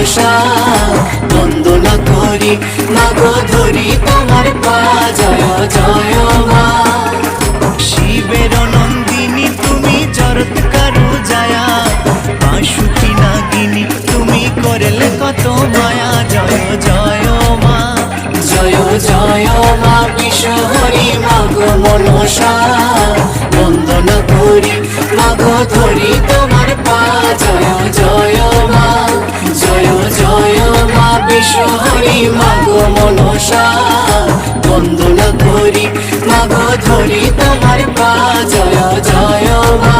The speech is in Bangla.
মনসা বন্দনা করি মাগো ধরি তোমার পা জয় জয় মা। শিবের নন্দিনী তুমি জরত কারু জায়া, বাঁশুকি নাগিনী তুমি করলে কত মায়া জয় জয় মা। জয় জয় মা বিশ্বহরি মাগো মনসা বন্দনা করি মাগো ধরি তোমার পা জয় জয় মা। জয় জয় মা বিশ্বহরি মাগো মনসা বন্দনা করি মাগো ধরি তোমার পা জয় জয় মা।